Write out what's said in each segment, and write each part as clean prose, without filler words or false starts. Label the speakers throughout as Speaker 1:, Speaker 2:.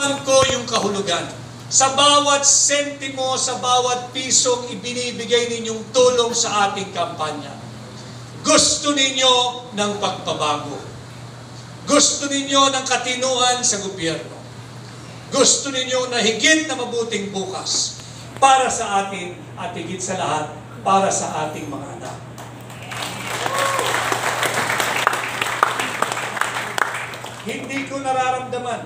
Speaker 1: nararamdaman ko yung kahulugan. Sa bawat sentimo, sa bawat pisong ibinibigay ninyong tulong sa ating kampanya. Gusto ninyo ng pagbabago. Gusto ninyo ng katinuan sa gobyerno. Gusto ninyo na higit na mabuting bukas para sa atin at higit sa lahat para sa ating mga anak. Hindi ko nararamdaman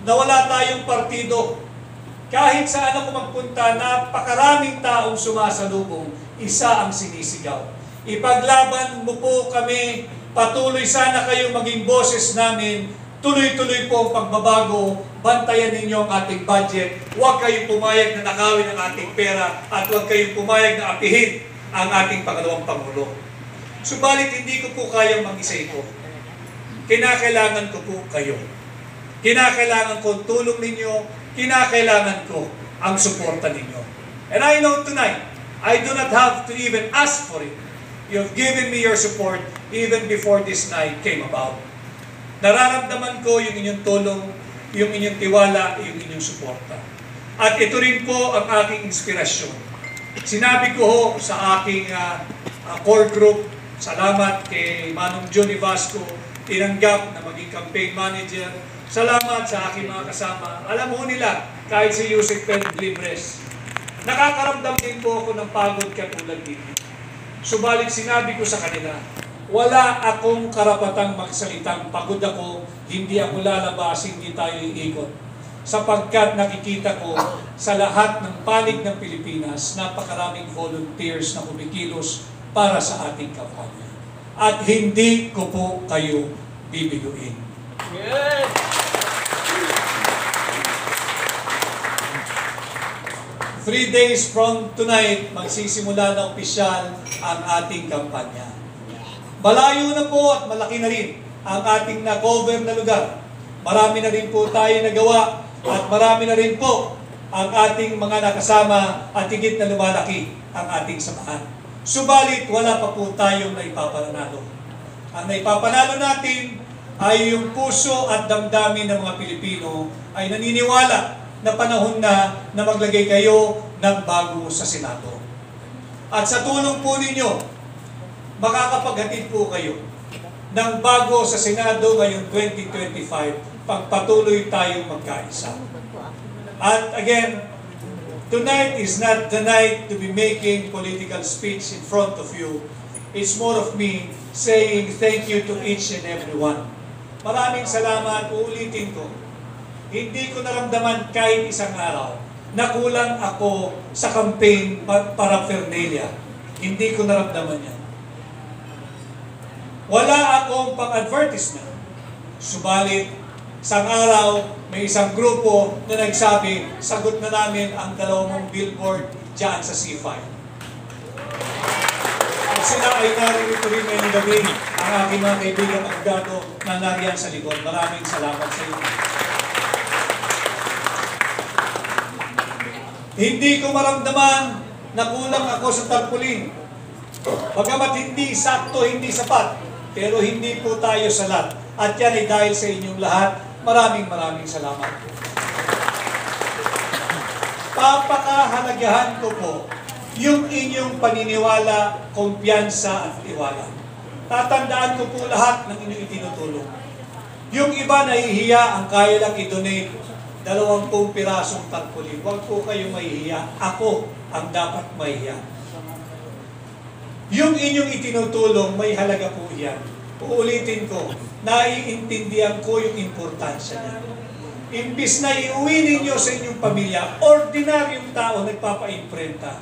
Speaker 1: na wala tayong partido. Kahit saan ako magpunta, napakaraming taong sumasalubong, isa ang sinisigaw. Ipaglaban mo po kami, patuloy sana kayong maging boses namin, tuloy-tuloy po ang pagbabago, bantayan ninyo ang ating budget, huwag kayong pumayag na nakawin ang ating pera, at huwag kayong pumayag na apihin ang ating pangalawang Pangulo. Subalit hindi ko po kayang mag-isa ito. Kinakailangan ko po kayo. Kinakailangan ko ang tulong ninyo, kinakailangan ko ang suporta ninyo. And I know tonight, I do not have to even ask for it. You have given me your support even before this night came about. Nararamdaman ko yung inyong tulong, yung inyong tiwala, yung inyong suporta. At ito rin po ang aking inspirasyon. Sinabi ko ho sa aking core group, salamat kay Manong Johnny Vasco, tinanggap na maging campaign manager. Salamat sa aking mga kasama. Alam mo nila, kahit si Yusek Libres, nakakaramdam din po ako ng pagod katulad dito. Subalit sinabi ko sa kanila, wala akong karapatang magsalitang pagod ako, hindi ako lalabas, hindi tayo iikot. Sapagkat nakikita ko sa lahat ng panig ng Pilipinas, napakaraming volunteers na kumikilos para sa ating kampanya. At hindi ko po kayo bibiguin. Yes! 3 days from tonight, magsisimula na opisyal ang ating kampanya. Malayo na po at malaki na rin ang ating na-cover na lugar. Marami na rin po tayo nagawa at marami na rin po ang ating mga nakasama at higit na lumalaki ang ating samahan. Subalit, wala pa po tayong naipapanalo. Ang naipapanalo natin ay yung puso at damdamin ng mga Pilipino ay naniniwala na panahon na maglagay kayo ng bago sa Senado. At sa tulong po ninyo, makakapaghatid po kayo ng bago sa Senado ngayong 2025 pagpatuloy tayong magkaisa. At again, tonight is not the night to be making political speech in front of you. It's more of me saying thank you to each and every one. Maraming salamat, uulitin ko. Hindi ko naramdaman kahit isang araw na kulang ako sa campaign paraphernalia. Hindi ko naramdaman yan. Wala akong pang-advertisement. Subalit, isang araw, may isang grupo na nagsabi, sagot na namin ang 2 billboard dyan sa C5. At sila ay naririto rin ngayong gabi ang aking mga kaibigan abogado na nariyan sa likod. Maraming salamat sa inyo. Hindi ko maramdaman na kulang ako sa tarpaulin. Bagamat hindi sakto, hindi sapat, pero hindi po tayo salat. At yan ay dahil sa inyong lahat. Maraming salamat. Papakahalagahan ko po yung inyong paniniwala, kumpiyansa at tiwala. Tatandaan ko po lahat ng inyong itinutulong. Yung iba nahihiya ang kaya lang i-donate 20 pirasong tarpaulin. Huwag po kayong mahihiya. Ako ang dapat mahihiya. Yung inyong itinutulong, may halaga po yan. Uulitin ko, naiintindihan ko yung importansya niya. Imbis na iuwi ninyo sa inyong pamilya, ordinaryong tao nagpapa-imprenta.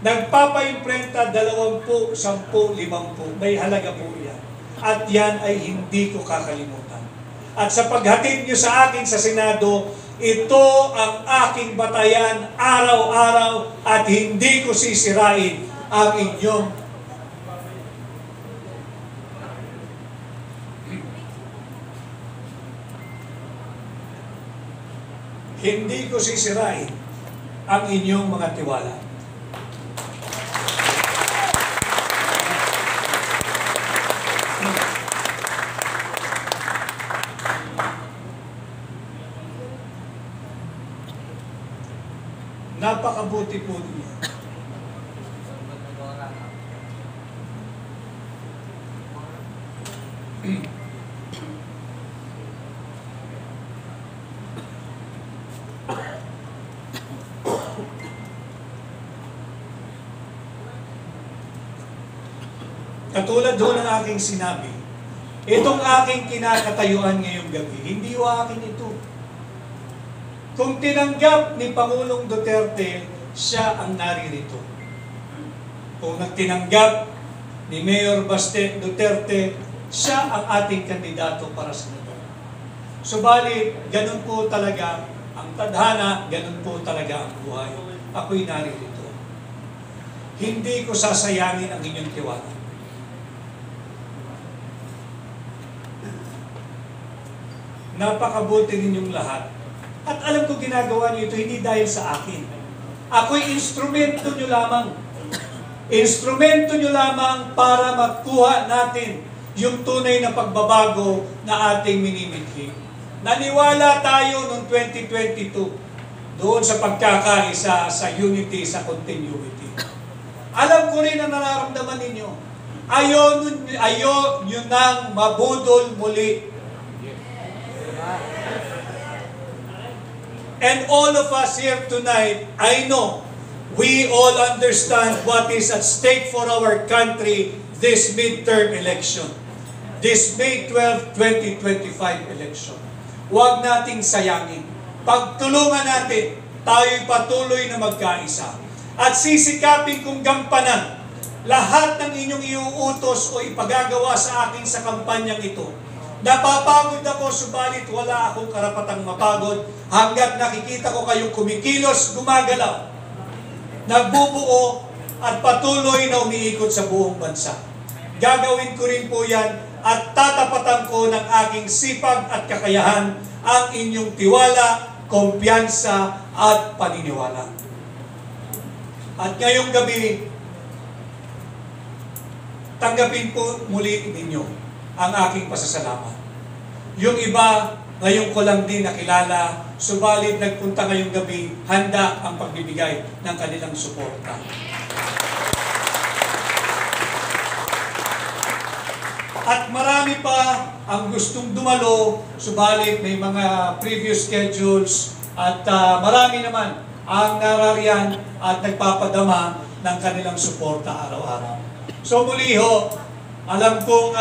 Speaker 1: Nagpapa-imprenta 20, 10, 50. May halaga po yan. At yan ay hindi ko kakalimutan. At sa paghatid nyo sa akin sa Senado, ito ang aking batayan araw-araw at hindi ko sisirain ang inyong mga tiwala. Napakabuti po ninyo. Katulad doon ng aking sinabi, itong aking kinakatayuan ngayong gabi, hindi o akin ito. Kung tinanggap ni Pangulong Duterte, siya ang naririto. Kung nagtinanggap ni Mayor Baste Duterte, siya ang ating kandidato para sa senador. Subalit, ganun po talaga ang tadhana, ganun po talaga ang buhay. Ako'y naririto. Hindi ko sasayangin ang inyong tiwala. Napakabuti ninyong lahat. At alam ko ginagawa niyo ito hindi dahil sa akin. Ako'y instrumento niyo lamang. Instrumento niyo lamang para magkuha natin yung tunay na pagbabago na ating minimithi. Naniwala tayo noong 2022 doon sa pagkakaisa, sa unity, sa continuity. Alam ko rin ang nararamdaman ninyo. Ayaw nyo nang mabudol muli. And all of us here tonight, I know, we all understand what is at stake for our country this midterm election. This May 12, 2025 election. Huwag nating sayangin. Pagtulungan natin, tayo'y patuloy na magkaisa. At sisikapin kong gampanan lahat ng inyong iuutos o ipagagawa sa akin sa kampanyang ito. Napapagod ako, subalit wala akong karapatang mapagod hanggat nakikita ko kayong kumikilos, gumagalaw, nagbubuo at patuloy na umiikot sa buong bansa. Gagawin ko rin po yan at tatapatan ko ng aking sipag at kakayahan ang inyong tiwala, kumpiyansa at paniniwala. At ngayong gabi, tanggapin po muli ninyo ang aking pasasalamat. Yung iba, ngayon ko lang din nakilala, subalit nagpunta ngayong gabi, handa ang pagbibigay ng kanilang suporta. At marami pa ang gustong dumalo, subalit may mga previous schedules at marami naman ang narariyan at nagpapadama ng kanilang suporta araw-araw. So muli ho, alam kong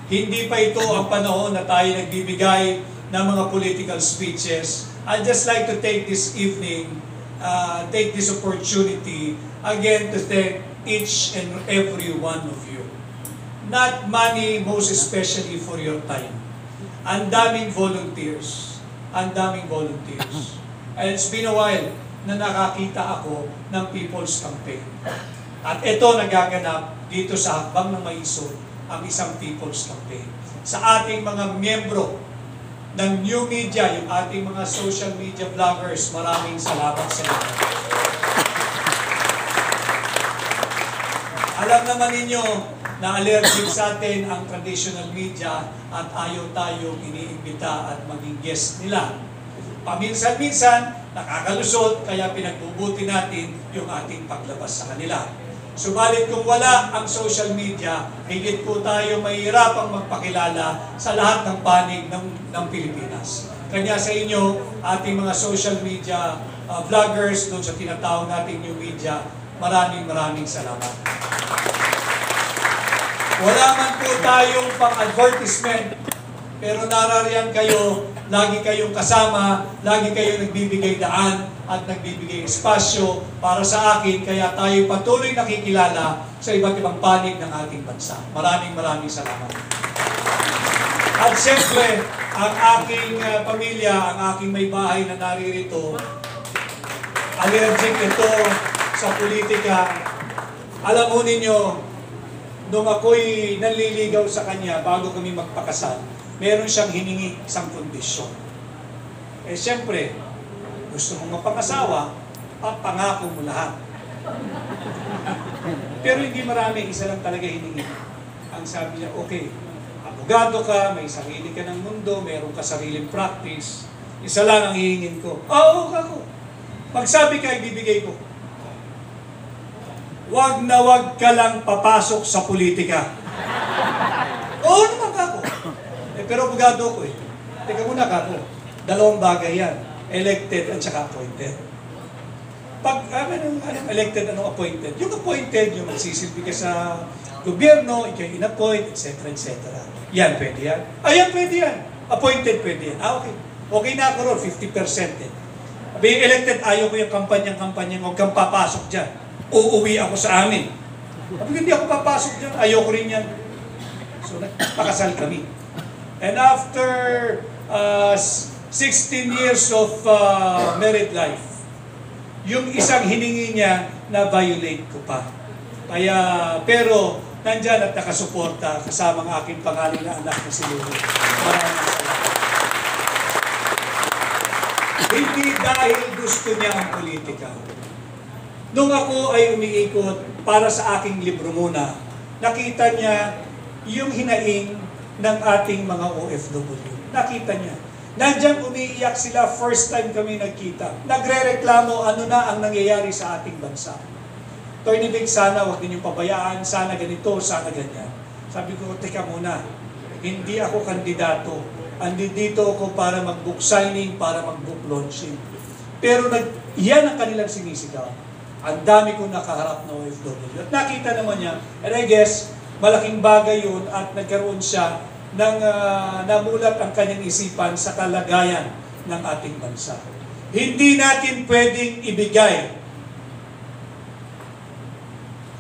Speaker 1: hindi pa ito ang panahon na tayo nagbibigay ng mga political speeches. I'd just like to take this evening, take this opportunity again to thank each and every one of you. Not money, most especially for your time. Ang daming volunteers. Ang daming volunteers. And it's been a while na nakakita ako ng People's Campaign. At ito nagaganap dito sa Hakbang ng Maisog, ang isang People's Campaign. Sa ating mga miyembro ng new media, yung ating mga social media vloggers, maraming salamat sa inyo. Alam naman ninyo na allergic sa atin ang traditional media at ayaw tayong iniimbita at maging guest nila. Paminsan-minsan, nakakalusot, kaya pinagbubuti natin yung ating paglabas sa kanila. Subalit kung wala ang social media, higit po tayo mahirapang magpakilala sa lahat ng panig ng Pilipinas. Kanya sa inyo, ating mga social media vloggers doon sa tinatawag nating new media, maraming salamat. Wala man po tayong pang-advertisement, pero narariyan kayo, lagi kayong kasama, lagi kayong nagbibigay daan at nagbibigay espasyo para sa akin, kaya tayo patuloy nakikilala sa iba't ibang panig ng ating bansa. Maraming salamat. At siyempre, ang aking pamilya, ang aking may bahay na naririto, allergic ito sa politika. Alam mo ninyo, nung ako'y nanliligaw sa kanya bago kami magpakasal, meron siyang hiningi isang kondisyon. Eh siyempre, gusto mong mapangasawa, pangako mo lahat. Pero hindi marami, isa lang talaga hiningi. Ang sabi niya, okay, abogado ka, may sarili ka ng mundo, meron ka sariling practice, isa lang ang hihingin ko. Oo, ako. Magsabi ka, ibibigay ko. Wag na wag ka lang papasok sa politika. Oo naman ka ako. Pero abogado ko eh. Teka muna ka ako. Dalawang bagay yan. Elected at saka appointed. Pag anong elected, anong appointed? Yung appointed, yung magsisilbi ka sa gobyerno, ikaw in-appoint, etc. etc. Yan, pwede yan. Yan, pwede yan. Appointed, pwede yan. Okay. Okay na ako ron, 50% eh. Being elected, ayaw ko yung kampanyang, huwag kang papasok dyan. Uuwi ako sa amin. Sabi, hindi ako papasok dyan, ayaw ko rin yan. So, nagpakasal kami. And after 16 years of married life, yung isang hiningi niya, na-violate ko pa. Kaya, pero, nandyan at nakasuporta kasama ang aking pangalan na anak na si Lulu. Maraming salamat. Hindi dahil gusto niya ang politika. Nung ako ay umiikot para sa aking libro muna, nakita niya yung hinaing ng ating mga OFW. Nakita niya. Nandiyan umiiyak sila, first time kami nagkita. Nagre-reklamo ano na ang nangyayari sa ating bansa. Attorney Vic, sana huwag ninyong pabayaan, sana ganito, sana ganyan. Sabi ko, teka muna, hindi ako kandidato. Andito ako para mag-book signing, para mag-book launching. Pero yan ang kanilang sinisigaw. Ang dami kong nakaharap na OFW. At nakita naman niya, and I guess, malaking bagay yun at nagkaroon siya ng namulat ang kanyang isipan sa kalagayan ng ating bansa. Hindi natin pwedeng ibigay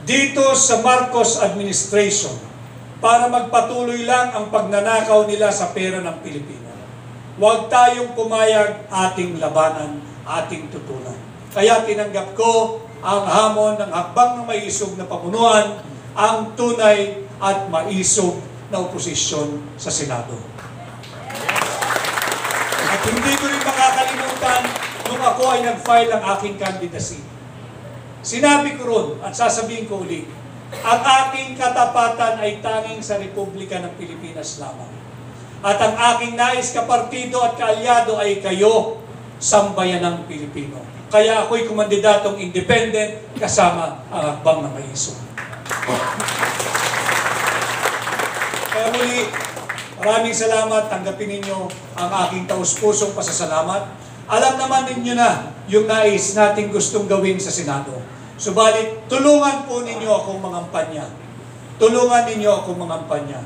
Speaker 1: dito sa Marcos administration para magpatuloy lang ang pagnanakaw nila sa pera ng Pilipino. Huwag tayong pumayag, ating labanan, ating tutulan. Kaya tinanggap ko ang hamon ng hakbang ng maisog na pamunuan, ang tunay at maisog na oposisyon sa Senado. At hindi ko rin makakalimutan nung ako ay nag-file ang aking candidacy. Sinabi ko ron at sasabihin ko ulit, ang aking katapatan ay tanging sa Republika ng Pilipinas lamang. At ang aking nais kapartido at kaalyado ay kayo, sambayanang Pilipino. Kaya ako'y kumandidatong independent kasama ang hakbang ng maisog. Kaya muli, maraming salamat. Tanggapin ninyo ang aking taus-pusong pasasalamat. Alam naman ninyo na yung nais nating gustong gawin sa Senado. Subalit, tulungan po ninyo akong mangampanya. Tulungan ninyo akong mangampanya.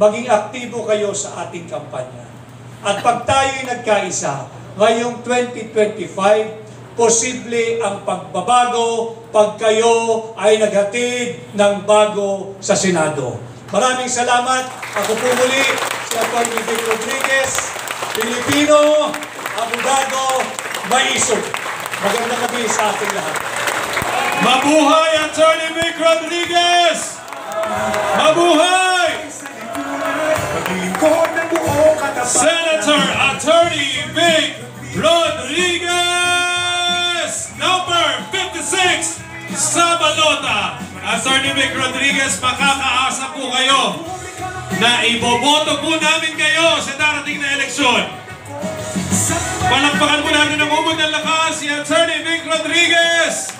Speaker 1: Maging aktibo kayo sa ating kampanya. At pag tayo'y nagkaisa, ngayong 2025, posible ang pagbabago pag kayo ay naghatid ng bago sa Senado. Maraming salamat. Ako po muli, si Atty. Vic Rodriguez, Pilipino, abogado, maisog. Magandang gabi sa ating lahat.
Speaker 2: Mabuhay Atty. Vic Rodriguez! Mabuhay! Senator Atty. Vic Rodriguez! Number 56 sa balota. Atty. Vic Rodriguez, makakaasa po kayo na iboboto po namin kayo sa darating na eleksyon. Palakpakan po natin ng umod ng lakas si Atty. Vic Rodriguez!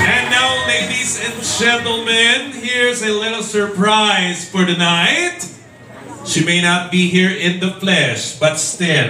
Speaker 2: And now, ladies and gentlemen, here's a little surprise for tonight. She may not be here in the flesh, but still,